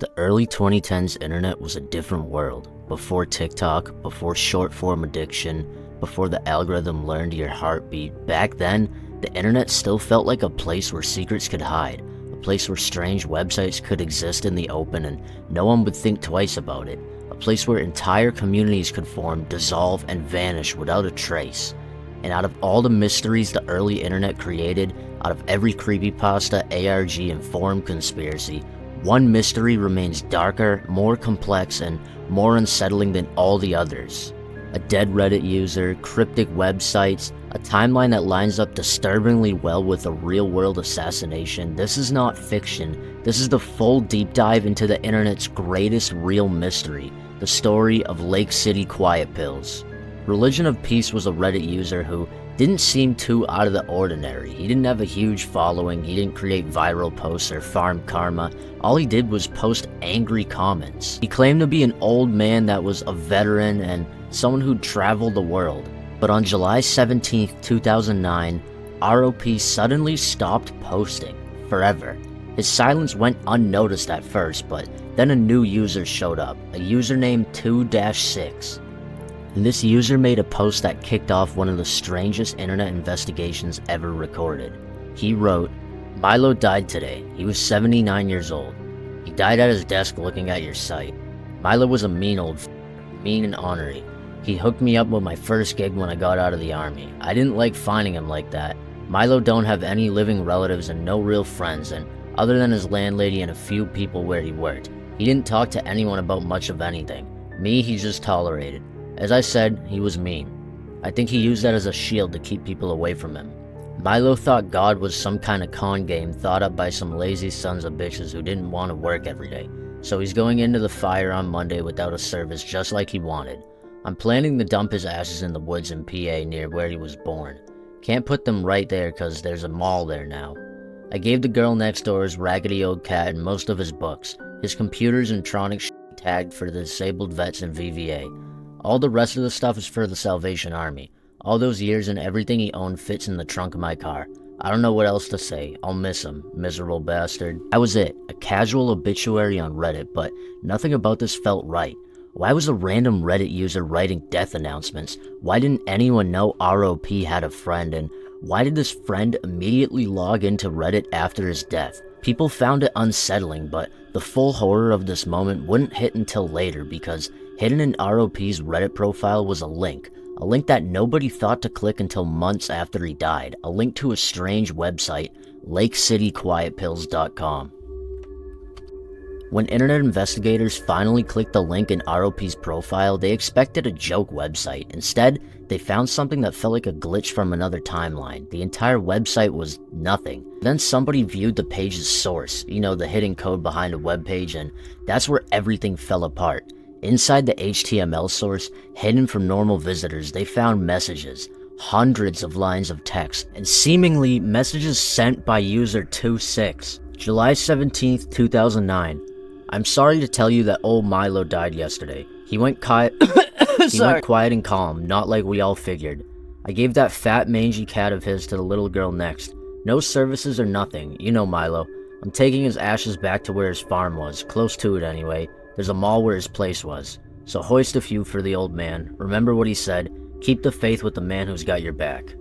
The early 2010s internet was a different world. Before TikTok, before short-form addiction, before the algorithm learned your heartbeat. Back then, the internet still felt like a place where secrets could hide, a place where strange websites could exist in the open and no one would think twice about it, a place where entire communities could form, dissolve, and vanish without a trace. And out of all the mysteries the early internet created, out of every creepypasta, ARG, and forum conspiracy, one mystery remains darker, more complex, and more unsettling than all the others. A dead Reddit user, cryptic websites, a timeline that lines up disturbingly well with a real-world assassination. This is not fiction. This is the full deep dive into the internet's greatest real mystery, the story of Lake City Quiet Pills. Religion of Peace was a Reddit user who didn't seem too out of the ordinary. He didn't have a huge following, he didn't create viral posts or farm karma. All he did was post angry comments. He claimed to be an old man that was a veteran and someone who'd traveled the world. But on July 17, 2009, ROP suddenly stopped posting, forever. His silence went unnoticed at first, but then a new user showed up, a user named 2-6. And this user made a post that kicked off one of the strangest internet investigations ever recorded. He wrote, "Milo died today. He was 79 years old. He died at his desk looking at your site. Milo was a mean old mean and ornery. He hooked me up with my first gig when I got out of the army. I didn't like finding him like that. Milo don't have any living relatives and no real friends, and other than his landlady and a few people where he worked, he didn't talk to anyone about much of anything. Me, he just tolerated. As I said, he was mean. I think he used that as a shield to keep people away from him. Milo thought God was some kind of con game thought up by some lazy sons of bitches who didn't want to work every day. So he's going into the fire on Monday without a service just like he wanted. I'm planning to dump his ashes in the woods in PA near where he was born. Can't put them right there cause there's a mall there now. I gave the girl next door his raggedy old cat and most of his books, his computers and tronic tagged for the disabled vets and VVA. All the rest of the stuff is for the Salvation Army. All those years and everything he owned fits in the trunk of my car. I don't know what else to say. I'll miss him, miserable bastard." That was it, a casual obituary on Reddit, but nothing about this felt right. Why was a random Reddit user writing death announcements? Why didn't anyone know ROP had a friend? And why did this friend immediately log into Reddit after his death? People found it unsettling, but the full horror of this moment wouldn't hit until later because hidden in ROP's Reddit profile was a link that nobody thought to click until months after he died, a link to a strange website, LakeCityQuietPills.com. When internet investigators finally clicked the link in ROP's profile, they expected a joke website. Instead, they found something that felt like a glitch from another timeline. The entire website was nothing. Then somebody viewed the page's source, the hidden code behind a web page, and that's where everything fell apart. Inside the HTML source, hidden from normal visitors, they found messages, hundreds of lines of text, and seemingly messages sent by user 26. July 17th, 2009. I'm sorry to tell you that old Milo died yesterday. He went quiet and calm, not like we all figured. I gave that fat mangy cat of his to the little girl next. No services or nothing, Milo. I'm taking his ashes back to where his farm was, close to it anyway. There's a mall where his place was. So hoist a few for the old man. Remember what he said, keep the faith with the man who's got your back.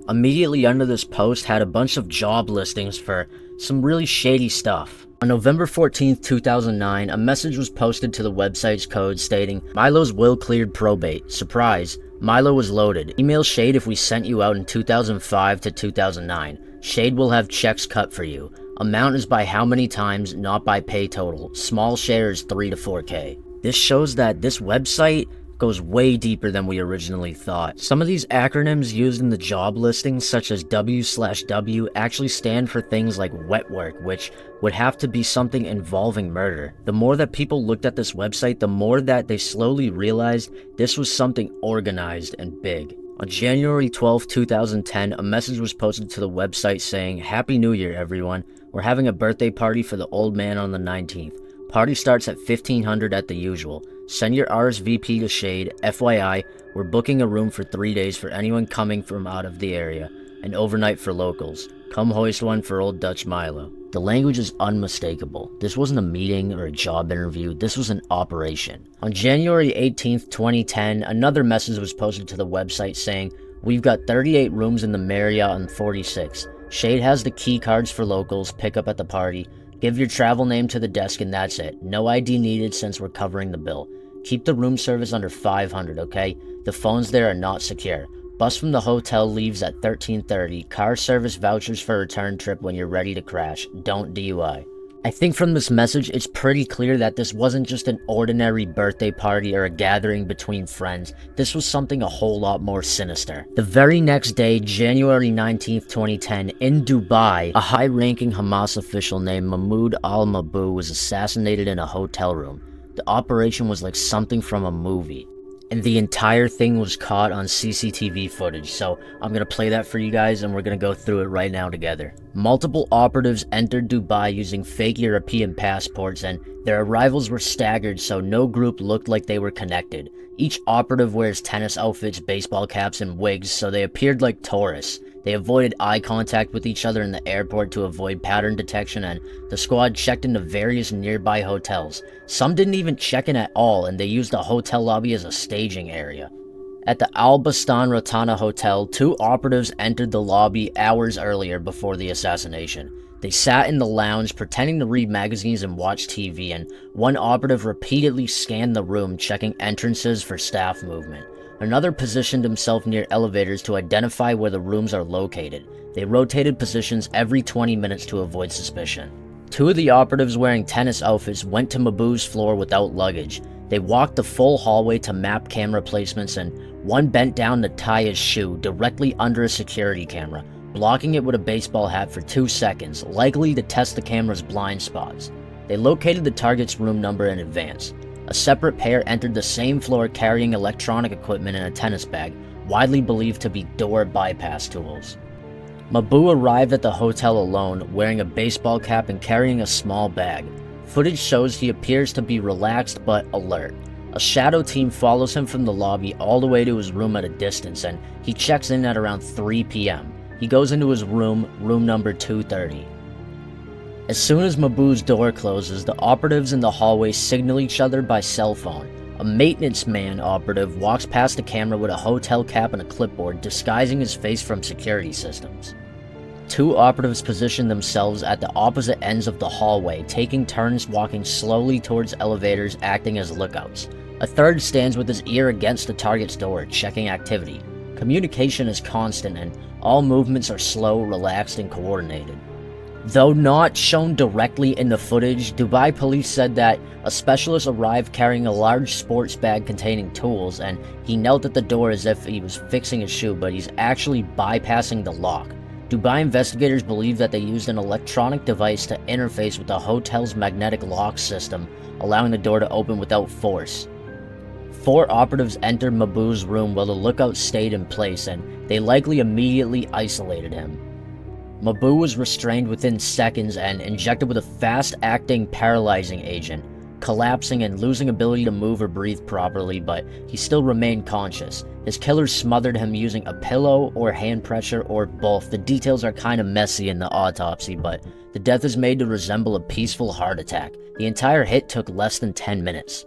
Immediately under this post had a bunch of job listings for some really shady stuff. On November 14th, 2009, a message was posted to the website's code stating, "Milo's will cleared probate. Surprise, Milo was loaded. Email Shade if we sent you out in 2005 to 2009. Shade will have checks cut for you. Amount is by how many times, not by pay total. Small share is 3 to 4K. This shows that this website goes way deeper than we originally thought. Some of these acronyms used in the job listings, such as W/W, actually stand for things like wet work, which would have to be something involving murder. The more that people looked at this website, the more that they slowly realized this was something organized and big. On January 12, 2010, a message was posted to the website saying, "Happy New Year, everyone. We're having a birthday party for the old man on the 19th. Party starts at 1500 at the usual. Send your RSVP to Shade. FYI, we're booking a room for 3 days for anyone coming from out of the area. an overnight for locals. Come hoist one for old Dutch Milo. The language is unmistakable. This wasn't a meeting or a job interview, this was an operation. On January 18th, 2010, another message was posted to the website saying, "We've got 38 rooms in the Marriott on 46. Shade has the key cards for locals, pick up at the party. Give your travel name to the desk and that's it. No ID needed since we're covering the bill. Keep the room service under 500, okay? The phones there are not secure. Bus from the hotel leaves at 13:30. Car service vouchers for return trip when you're ready to crash. Don't DUI." I think from this message, it's pretty clear that this wasn't just an ordinary birthday party or a gathering between friends. This was something a whole lot more sinister. The very next day, January 19th, 2010, in Dubai, a high-ranking Hamas official named Mahmoud al-Mabou was assassinated in a hotel room. The operation was like something from a movie. And the entire thing was caught on CCTV footage, so I'm gonna play that for you guys and we're gonna go through it right now together. Multiple operatives entered Dubai using fake European passports, and their arrivals were staggered so no group looked like they were connected. Each operative wears tennis outfits, baseball caps, and wigs, so they appeared like tourists. They avoided eye contact with each other in the airport to avoid pattern detection, and the squad checked into various nearby hotels. Some didn't even check in at all, and they used the hotel lobby as a staging area. At the Al Bastan Rotana Hotel, 2 operatives entered the lobby hours earlier before the assassination. They sat in the lounge pretending to read magazines and watch TV, and one operative repeatedly scanned the room checking entrances for staff movement. Another positioned himself near elevators to identify where the rooms are located. They rotated positions every 20 minutes to avoid suspicion. 2 of the operatives wearing tennis outfits went to Mabou's floor without luggage. They walked the full hallway to map camera placements, and one bent down to tie his shoe directly under a security camera, blocking it with a baseball hat for 2 seconds, likely to test the camera's blind spots. They located the target's room number in advance. A separate pair entered the same floor carrying electronic equipment in a tennis bag, widely believed to be door bypass tools. Mabou arrived at the hotel alone, wearing a baseball cap and carrying a small bag. Footage shows he appears to be relaxed but alert. A shadow team follows him from the lobby all the way to his room at a distance, and he checks in at around 3 p.m. He goes into his room number 230. As soon as Mabou's door closes, the operatives in the hallway signal each other by cell phone. A maintenance man operative walks past the camera with a hotel cap and a clipboard, disguising his face from security systems. 2 operatives position themselves at the opposite ends of the hallway, taking turns walking slowly towards elevators, acting as lookouts. A third stands with his ear against the target's door, checking activity. Communication is constant, and all movements are slow, relaxed, and coordinated. Though not shown directly in the footage, Dubai police said that a specialist arrived carrying a large sports bag containing tools, and he knelt at the door as if he was fixing a shoe, but he's actually bypassing the lock. Dubai investigators believe that they used an electronic device to interface with the hotel's magnetic lock system, allowing the door to open without force. 4 operatives entered Mabou's room while the lookout stayed in place, and they likely immediately isolated him. Mabou was restrained within seconds and injected with a fast-acting paralyzing agent, collapsing and losing ability to move or breathe properly, but he still remained conscious. His killers smothered him using a pillow or hand pressure or both. The details are kinda messy in the autopsy, but the death is made to resemble a peaceful heart attack. The entire hit took less than 10 minutes.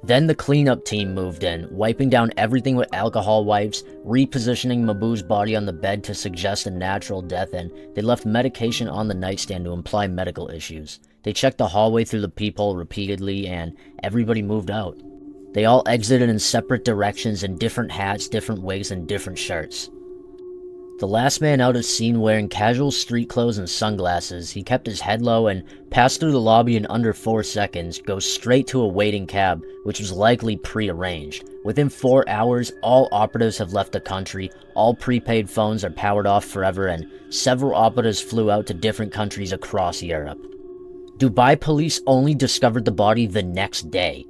Then the cleanup team moved in, wiping down everything with alcohol wipes, repositioning Mabou's body on the bed to suggest a natural death, and they left medication on the nightstand to imply medical issues. They checked the hallway through the peephole repeatedly, and everybody moved out. They all exited in separate directions in different hats, different wigs, and different shirts. The last man out is seen wearing casual street clothes and sunglasses. He kept his head low and passed through the lobby in under 4 seconds, goes straight to a waiting cab, which was likely pre-arranged. Within 4 hours, all operatives have left the country, all prepaid phones are powered off forever, and several operatives flew out to different countries across Europe. Dubai police only discovered the body the next day.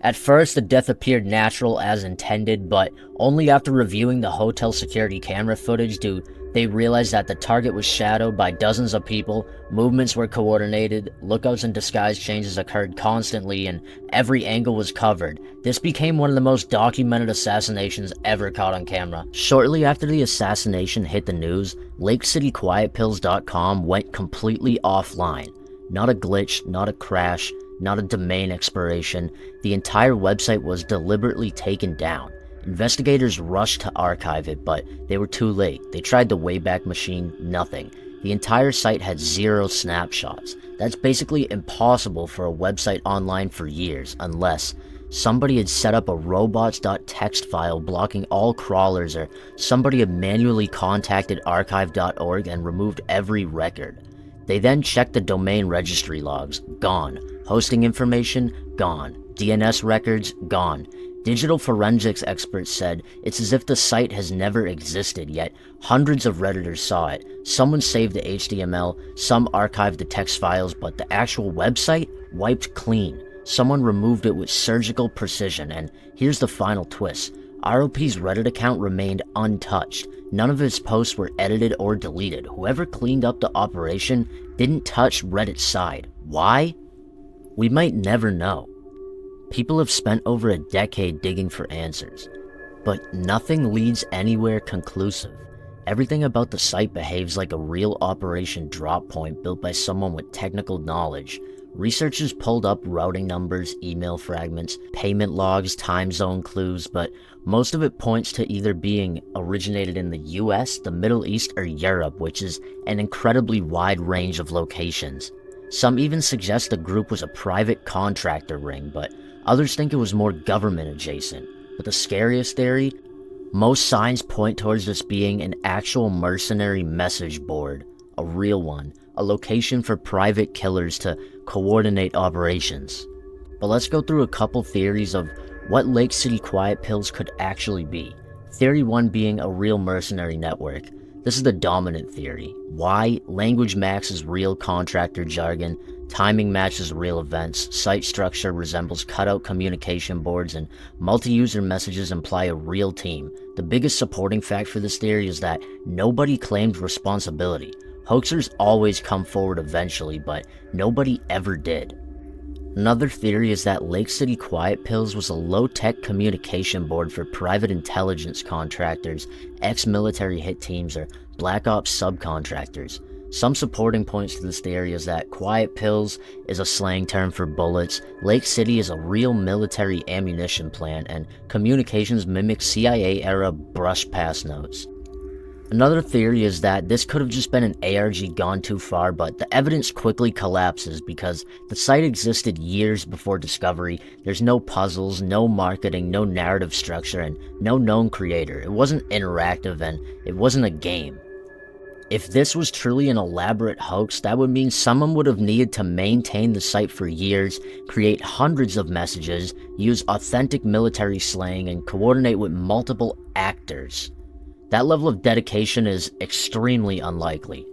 At first, the death appeared natural as intended, but only after reviewing the hotel security camera footage do they realize that the target was shadowed by dozens of people, movements were coordinated, lookouts and disguise changes occurred constantly, and every angle was covered. This became one of the most documented assassinations ever caught on camera. Shortly after the assassination hit the news, LakecityQuietPills.com went completely offline. Not a glitch, not a crash, not a domain expiration. The entire website was deliberately taken down. Investigators rushed to archive it, but they were too late. They tried the Wayback Machine, nothing. The entire site had 0 snapshots. That's basically impossible for a website online for years, unless somebody had set up a robots.txt file blocking all crawlers, or somebody had manually contacted archive.org and removed every record. They then checked the domain registry logs, gone. Hosting information, gone. DNS records, gone. Digital forensics experts said it's as if the site has never existed, yet hundreds of Redditors saw it. Someone saved the HTML, some archived the text files, but the actual website wiped clean. Someone removed it with surgical precision, and here's the final twist. ROP's Reddit account remained untouched. None of his posts were edited or deleted. Whoever cleaned up the operation didn't touch Reddit's side. Why? We might never know. People have spent over a decade digging for answers, but nothing leads anywhere conclusive. Everything about the site behaves like a real operation drop point built by someone with technical knowledge. Researchers pulled up routing numbers, email fragments, payment logs, time zone clues, but most of it points to either being originated in the US, the Middle East, or Europe, which is an incredibly wide range of locations. Some even suggest the group was a private contractor ring, but others think it was more government adjacent. But the scariest theory? Most signs point towards this being an actual mercenary message board, a real one, a location for private killers to coordinate operations. But let's go through a couple theories of what Lake City Quiet Pills could actually be. Theory 1 being a real mercenary network. This is the dominant theory. Why? Language maxes real contractor jargon, timing matches real events, site structure resembles cutout communication boards, and multi-user messages imply a real team. The biggest supporting fact for this theory is that nobody claimed responsibility. Hoaxers always come forward eventually, but nobody ever did. Another theory is that Lake City Quiet Pills was a low-tech communication board for private intelligence contractors, ex-military hit teams, or Black Ops subcontractors. Some supporting points to this theory is that Quiet Pills is a slang term for bullets, Lake City is a real military ammunition plant, and communications mimic CIA-era brush pass notes. Another theory is that this could have just been an ARG gone too far, but the evidence quickly collapses because the site existed years before discovery. There's no puzzles, no marketing, no narrative structure, and no known creator. It wasn't interactive, and it wasn't a game. If this was truly an elaborate hoax, that would mean someone would have needed to maintain the site for years, create hundreds of messages, use authentic military slang, and coordinate with multiple actors. That level of dedication is extremely unlikely.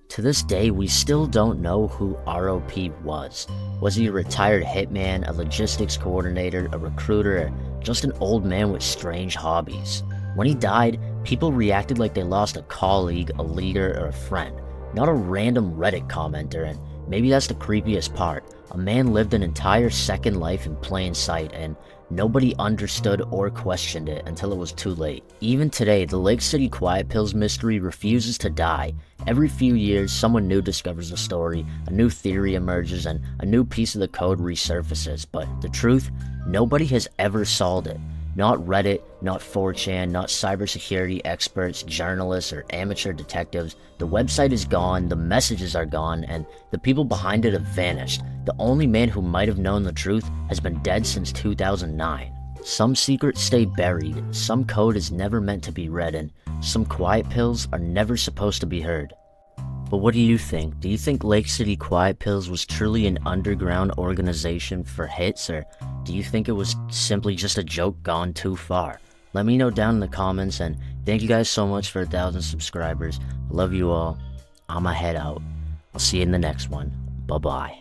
To this day, we still don't know who ROP was. Was he a retired hitman, a logistics coordinator, a recruiter, or just an old man with strange hobbies? When he died, people reacted like they lost a colleague, a leader, or a friend, not a random Reddit commenter, and maybe that's the creepiest part. A man lived an entire second life in plain sight, and nobody understood or questioned it until it was too late. Even today, the Lake City Quiet Pills mystery refuses to die. Every few years, someone new discovers a story, a new theory emerges, and a new piece of the code resurfaces. But the truth? Nobody has ever solved it. Not Reddit, not 4chan, not cybersecurity experts, journalists, or amateur detectives. The website is gone, the messages are gone, and the people behind it have vanished. The only man who might have known the truth has been dead since 2009. Some secrets stay buried, some code is never meant to be read, and some quiet pills are never supposed to be heard. But what do you think? Do you think Lake City Quiet Pills was truly an underground organization for hits, or do you think it was simply just a joke gone too far? Let me know down in the comments, and thank you guys so much for 1,000 subscribers. I love you all. I'ma head out. I'll see you in the next one. Bye-bye.